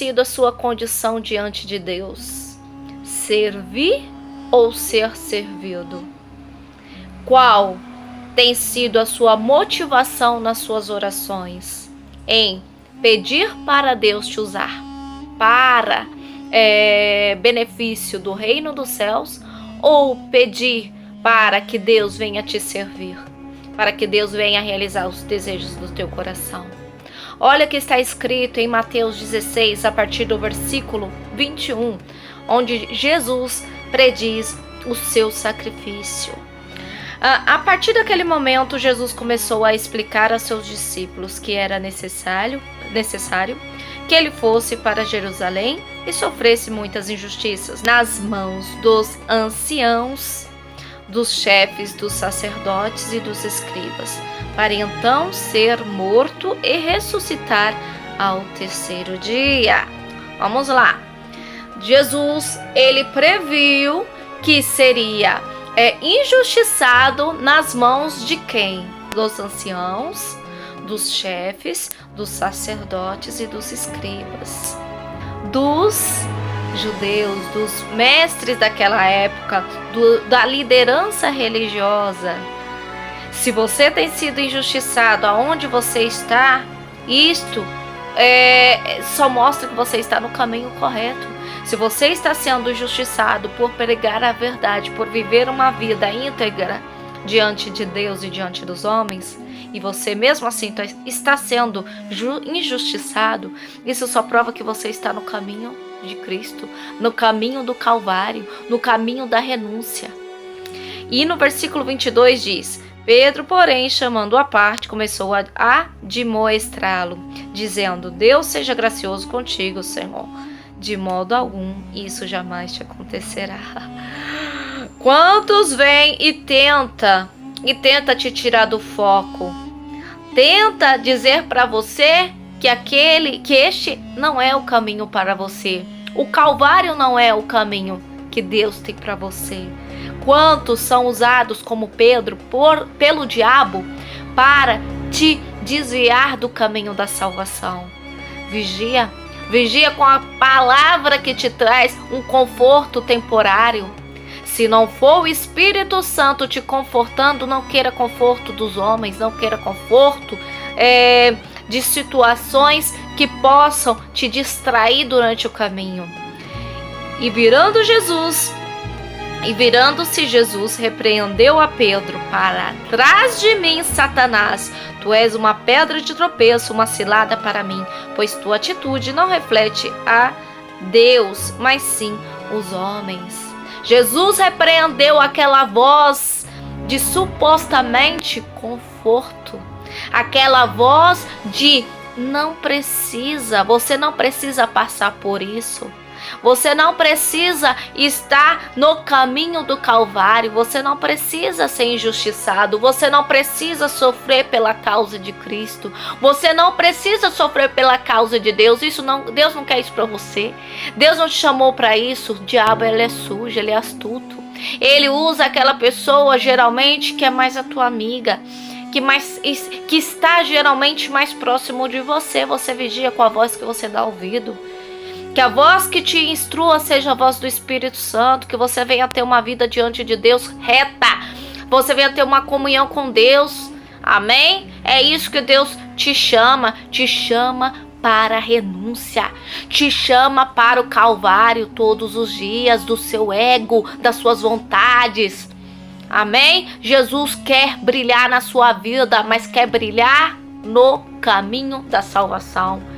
sido a sua condição diante de Deus? Servir ou ser servido? Qual tem sido a sua motivação nas suas orações? Em pedir para Deus te usar para benefício do reino dos céus, ou pedir para que Deus venha te servir, para que Deus venha realizar os desejos do teu coração? Olha o que está escrito em Mateus 16, a partir do versículo 21, onde Jesus prediz o seu sacrifício. A partir daquele momento, Jesus começou a explicar a seus discípulos que era necessário que ele fosse para Jerusalém e sofresse muitas injustiças nas mãos dos anciãos, dos chefes, dos sacerdotes e dos escribas, para então ser morto e ressuscitar ao terceiro dia. Vamos lá. Jesus, ele previu que seria injustiçado nas mãos de quem? Dos anciãos, dos chefes, dos sacerdotes e dos escribas, dos judeus, dos mestres daquela época, da liderança religiosa. Se você tem sido injustiçado aonde você está, isto só mostra que você está no caminho correto. Se você está sendo injustiçado por pregar a verdade, por viver uma vida íntegra diante de Deus e diante dos homens, e você mesmo assim está sendo injustiçado, isso só prova que você está no caminho de Cristo, no caminho do Calvário, no caminho da renúncia. E no versículo 22 diz: Pedro, porém, chamando-o à parte, começou a admoestrá-lo, dizendo: Deus seja gracioso contigo, Senhor. De modo algum isso jamais te acontecerá. Quantos vêm e tenta te tirar do foco? Tenta dizer para você que este não é o caminho para você. O Calvário não é o caminho que Deus tem para você. Quantos são usados como Pedro pelo diabo para te desviar do caminho da salvação? Vigia com a palavra que te traz um conforto temporário. Se não for o Espírito Santo te confortando, não queira conforto dos homens, não queira conforto de situações que possam te distrair durante o caminho. E virando-se Jesus, repreendeu a Pedro: Para trás de mim, Satanás, tu és uma pedra de tropeço, uma cilada para mim, pois tua atitude não reflete a Deus, mas sim os homens. Jesus repreendeu aquela voz de supostamente conforto, aquela voz de você não precisa passar por isso. Você não precisa estar no caminho do Calvário, você não precisa ser injustiçado, você não precisa sofrer pela causa de Cristo, você não precisa sofrer pela causa de Deus. Deus não quer isso para você. Deus não te chamou para isso. O diabo, ele é sujo, ele é astuto. Ele usa aquela pessoa geralmente que é mais a tua amiga, que está geralmente mais próximo de você. Você vigia com a voz que você dá ouvido. Que a voz que te instrua seja a voz do Espírito Santo, que você venha ter uma vida diante de Deus reta, você venha ter uma comunhão com Deus, amém? É isso que Deus te chama para a renúncia, te chama para o Calvário todos os dias, do seu ego, das suas vontades, amém? Jesus quer brilhar na sua vida, mas quer brilhar no caminho da salvação.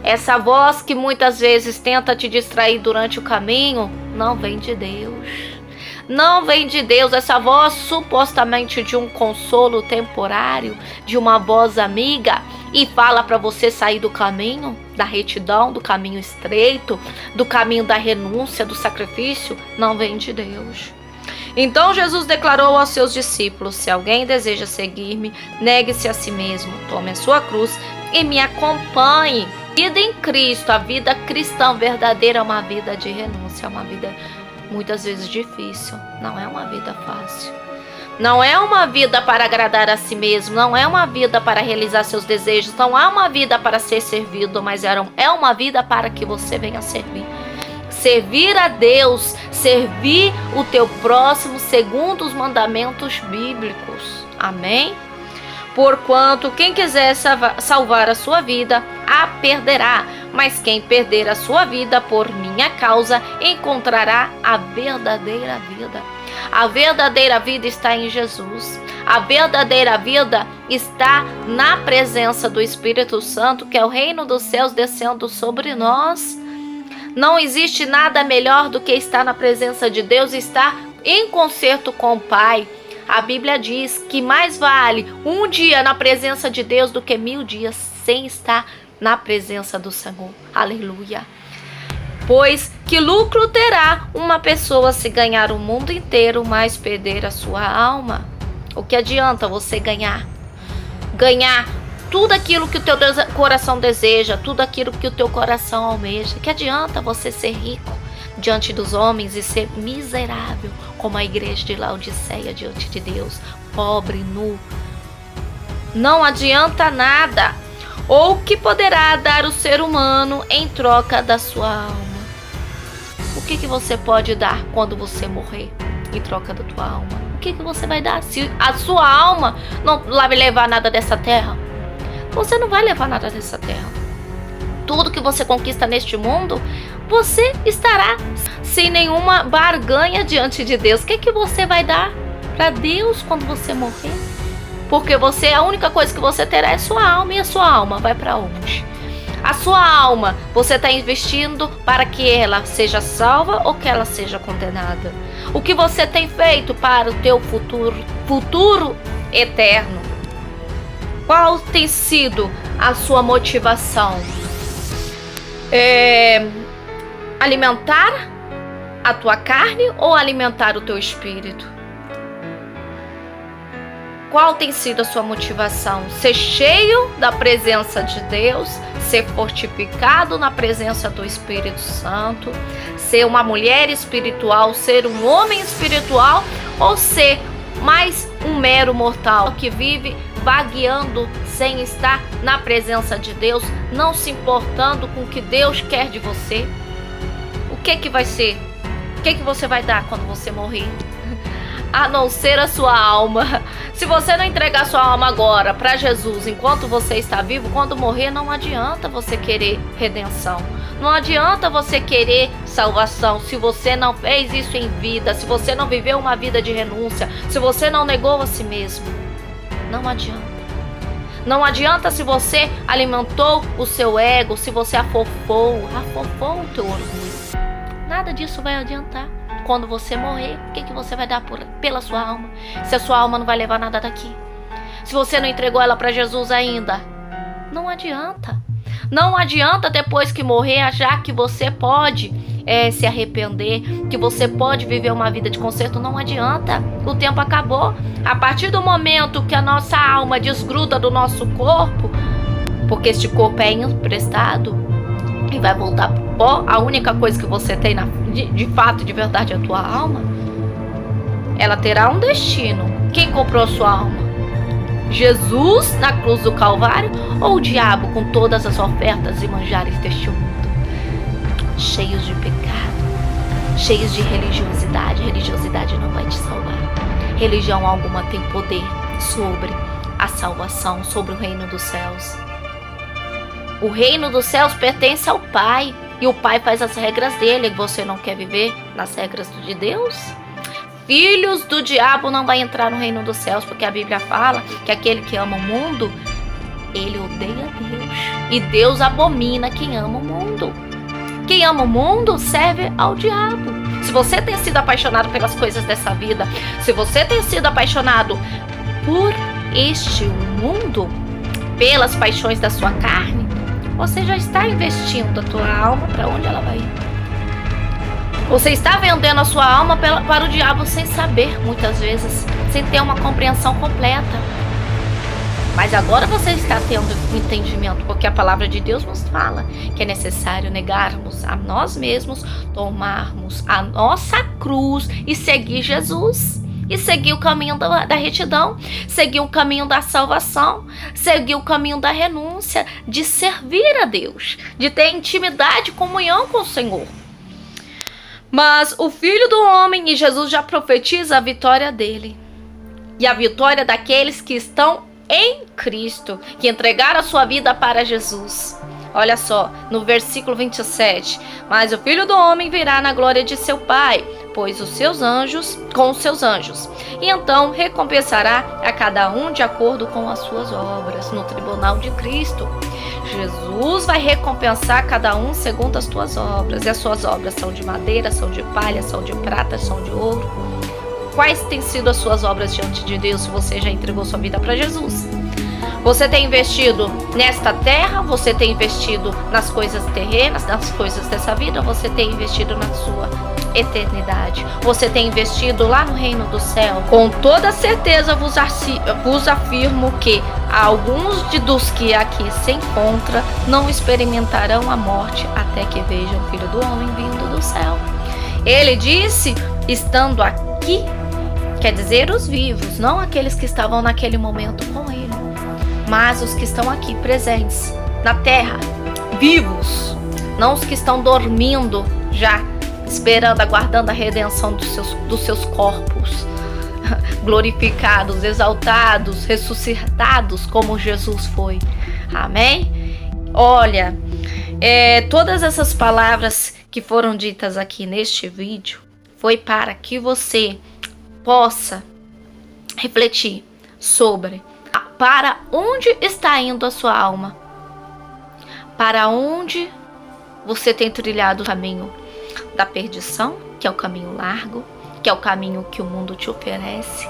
Essa voz que muitas vezes tenta te distrair durante o caminho, não vem de Deus. Não vem de Deus. Essa voz supostamente de um consolo temporário, de uma voz amiga, e fala para você sair do caminho da retidão, do caminho estreito, do caminho da renúncia, do sacrifício, não vem de Deus. Então Jesus declarou aos seus discípulos: Se alguém deseja seguir-me, negue-se a si mesmo, tome a sua cruz e me acompanhe. Vida em Cristo, a vida cristã verdadeira é uma vida de renúncia, é uma vida muitas vezes difícil, não é uma vida fácil. Não é uma vida para agradar a si mesmo, não é uma vida para realizar seus desejos, não é uma vida para ser servido, mas é uma vida para que você venha servir. Servir a Deus, servir o teu próximo segundo os mandamentos bíblicos. Amém? Porquanto quem quiser salvar a sua vida, a perderá. Mas quem perder a sua vida por minha causa, encontrará a verdadeira vida. A verdadeira vida está em Jesus. A verdadeira vida está na presença do Espírito Santo, que é o reino dos céus descendo sobre nós. Não existe nada melhor do que estar na presença de Deus e estar em concerto com o Pai. A Bíblia diz que mais vale um dia na presença de Deus do que 1000 dias sem estar na presença do Senhor. Aleluia. Pois que lucro terá uma pessoa se ganhar o mundo inteiro, mas perder a sua alma? O que adianta você ganhar tudo aquilo que o teu coração deseja, tudo aquilo que o teu coração almeja? Que adianta você ser rico diante dos homens e ser miserável, como a igreja de Laodiceia diante de Deus, pobre, nu? Não adianta nada. Ou que poderá dar o ser humano em troca da sua alma? O que você pode dar quando você morrer em troca da tua alma? O que você vai dar? Se a sua alma não vai levar nada dessa terra, você não vai levar nada dessa terra. Tudo que você conquista neste mundo, você estará sem nenhuma barganha diante de Deus. O que você vai dar para Deus quando você morrer? Porque a única coisa que você terá é sua alma. E a sua alma vai para onde? A sua alma, você está investindo para que ela seja salva ou que ela seja condenada? O que você tem feito para o teu futuro eterno? Qual tem sido a sua motivação? Alimentar a tua carne ou alimentar o teu espírito? Qual tem sido a sua motivação? Ser cheio da presença de Deus, ser fortificado na presença do Espírito Santo, ser uma mulher espiritual, ser um homem espiritual, ou ser mais um mero mortal que vive vagueando sem estar na presença de Deus, não se importando com o que Deus quer de você? O que vai ser? O que você vai dar quando você morrer? A não ser a sua alma. Se você não entregar sua alma agora para Jesus enquanto você está vivo, quando morrer não adianta você querer redenção. Não adianta você querer salvação se você não fez isso em vida, se você não viveu uma vida de renúncia, se você não negou a si mesmo. Não adianta. Não adianta se você alimentou o seu ego, se você afofou o teu orgulho. Nada disso vai adiantar. Quando você morrer, o que você vai dar pela sua alma? Se a sua alma não vai levar nada daqui. Se você não entregou ela para Jesus ainda, não adianta. Não adianta depois que morrer achar que você pode se arrepender, que você pode viver uma vida de conserto. Não adianta. O tempo acabou. A partir do momento que a nossa alma desgruda do nosso corpo, porque este corpo é emprestado e vai voltar pro pó, a única coisa que você tem de fato, de verdade, é a tua alma. Ela terá um destino. Quem comprou a sua alma? Jesus na cruz do Calvário ou o diabo com todas as ofertas e manjares deste mundo? Cheios de pecado, cheios de religiosidade. Religiosidade não vai te salvar. Religião alguma tem poder sobre a salvação, sobre o reino dos céus. O reino dos céus pertence ao Pai. E o Pai faz as regras dele. Você não quer viver nas regras de Deus? Filhos do diabo não vai entrar no reino dos céus, porque a Bíblia fala que aquele que ama o mundo, ele odeia Deus. E Deus abomina quem ama o mundo. Quem ama o mundo serve ao diabo. Se você tem sido apaixonado pelas coisas dessa vida, se você tem sido apaixonado por este mundo, pelas paixões da sua carne, você já está investindo a tua alma para onde ela vai ir. Você está vendendo a sua alma para o diabo sem saber, muitas vezes, sem ter uma compreensão completa. Mas agora você está tendo um entendimento, porque a palavra de Deus nos fala que é necessário negarmos a nós mesmos, tomarmos a nossa cruz e seguir Jesus. e seguir o caminho da retidão, seguir o caminho da salvação, seguir o caminho da renúncia, de servir a Deus, de ter intimidade e comunhão com o Senhor. Mas o Filho do Homem, e Jesus já profetiza a vitória dele, e a vitória daqueles que estão em Cristo, que entregaram a sua vida para Jesus. Olha só, no versículo 27, mas o Filho do Homem virá na glória de seu Pai, pois com os seus anjos, e então recompensará a cada um de acordo com as suas obras, no tribunal de Cristo. Jesus vai recompensar cada um segundo as tuas obras, e as suas obras são de madeira, são de palha, são de prata, são de ouro. Quais têm sido as suas obras diante de Deus se você já entregou sua vida para Jesus? Você tem investido nesta terra? Você tem investido nas coisas terrenas, nas coisas dessa vida? Você tem investido na sua eternidade? Você tem investido lá no reino do céu? Com toda certeza vos afirmo que alguns dos que aqui se encontram não experimentarão a morte até que vejam o Filho do Homem vindo do céu. Ele disse, estando aqui, quer dizer os vivos, não aqueles que estavam naquele momento com ele, mas os que estão aqui presentes na terra, vivos, não os que estão dormindo já, esperando, aguardando a redenção dos seus corpos, glorificados, exaltados, ressuscitados como Jesus foi. Amém? Olha, todas essas palavras que foram ditas aqui neste vídeo foi para que você possa refletir sobre para onde está indo a sua alma, para onde você tem trilhado o caminho da perdição, que é o caminho largo, que é o caminho que o mundo te oferece,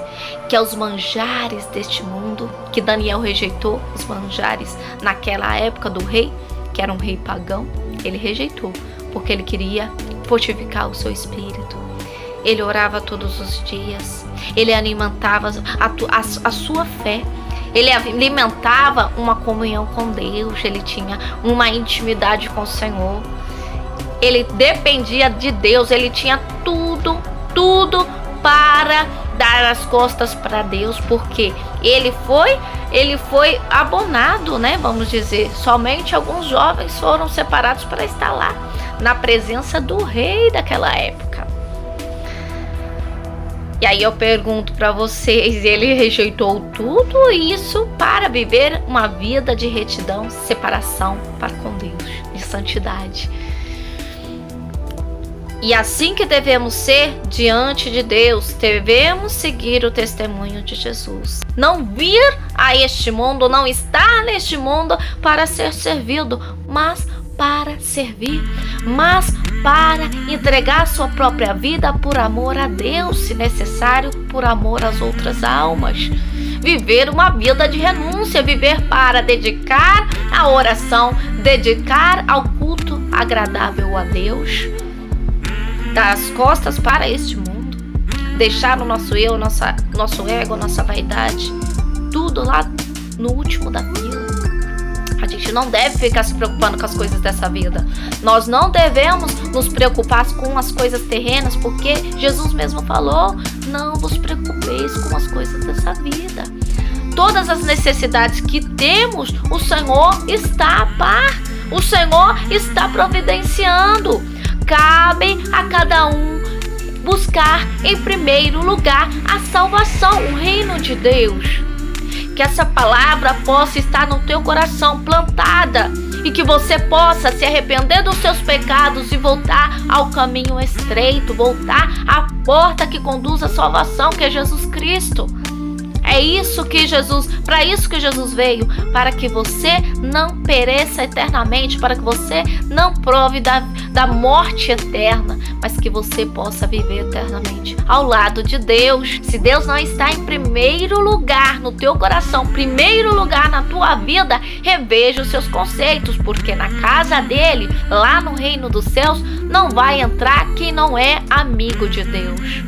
que é os manjares deste mundo, que Daniel rejeitou, os manjares naquela época do rei, que era um rei pagão. Ele rejeitou, porque ele queria fortificar o seu espírito. Ele orava todos os dias, ele alimentava a sua fé, ele alimentava uma comunhão com Deus, ele tinha uma intimidade com o Senhor, ele dependia de Deus, ele tinha tudo para dar as costas para Deus, porque ele foi abonado, né? Vamos dizer, somente alguns jovens foram separados para estar lá, na presença do rei daquela época. E aí eu pergunto para vocês, ele rejeitou tudo isso para viver uma vida de retidão, separação para com Deus, de santidade. E assim que devemos ser diante de Deus, devemos seguir o testemunho de Jesus. Não vir a este mundo, não estar neste mundo para ser servido, mas para servir, mas para entregar sua própria vida por amor a Deus, se necessário, por amor às outras almas. Viver uma vida de renúncia, viver para dedicar à oração, dedicar ao culto agradável a Deus, dar as costas para este mundo, deixar o nosso eu, nosso ego, nossa vaidade, tudo lá no último da fila. A gente não deve ficar se preocupando com as coisas dessa vida. Nós não devemos nos preocupar com as coisas terrenas, porque Jesus mesmo falou, não vos preocupeis com as coisas dessa vida. Todas as necessidades que temos, o Senhor está a par, o Senhor está providenciando. Cabe a cada um buscar em primeiro lugar a salvação, o reino de Deus. Que essa palavra possa estar no teu coração plantada e que você possa se arrepender dos seus pecados e voltar ao caminho estreito, voltar à porta que conduz à salvação, que é Jesus Cristo. É isso que para isso que Jesus veio, para que você não pereça eternamente, para que você não prove da morte eterna, mas que você possa viver eternamente ao lado de Deus. Se Deus não está em primeiro lugar no teu coração, primeiro lugar na tua vida, reveja os seus conceitos, porque na casa dele, lá no reino dos céus, não vai entrar quem não é amigo de Deus.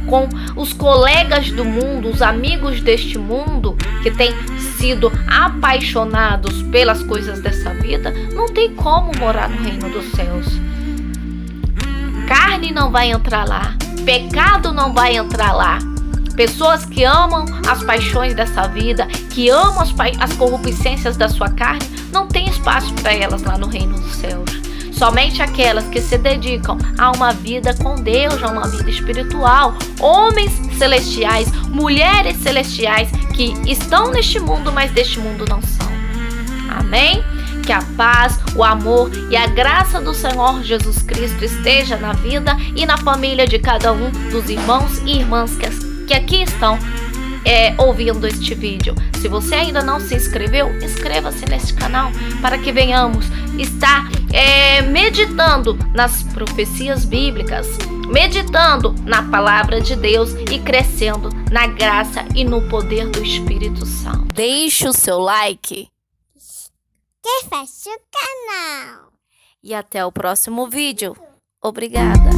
Com os colegas do mundo, os amigos deste mundo que têm sido apaixonados pelas coisas dessa vida, não tem como morar no reino dos céus. Carne não vai entrar lá, pecado não vai entrar lá, Pessoas que amam as paixões dessa vida, que amam as corrupçências da sua carne, não tem espaço para elas lá no reino dos céus. Somente aquelas que se dedicam a uma vida com Deus, a uma vida espiritual, homens celestiais, mulheres celestiais que estão neste mundo, mas deste mundo não são. Amém? Que a paz, o amor e a graça do Senhor Jesus Cristo esteja na vida e na família de cada um dos irmãos e irmãs que aqui estão ouvindo este vídeo. Se você ainda não se inscreveu, inscreva-se neste canal para que venhamos estar meditando nas profecias bíblicas, meditando na palavra de Deus e crescendo na graça e no poder do Espírito Santo. Deixe o seu like. Fecha o canal. E até o próximo vídeo. Obrigada.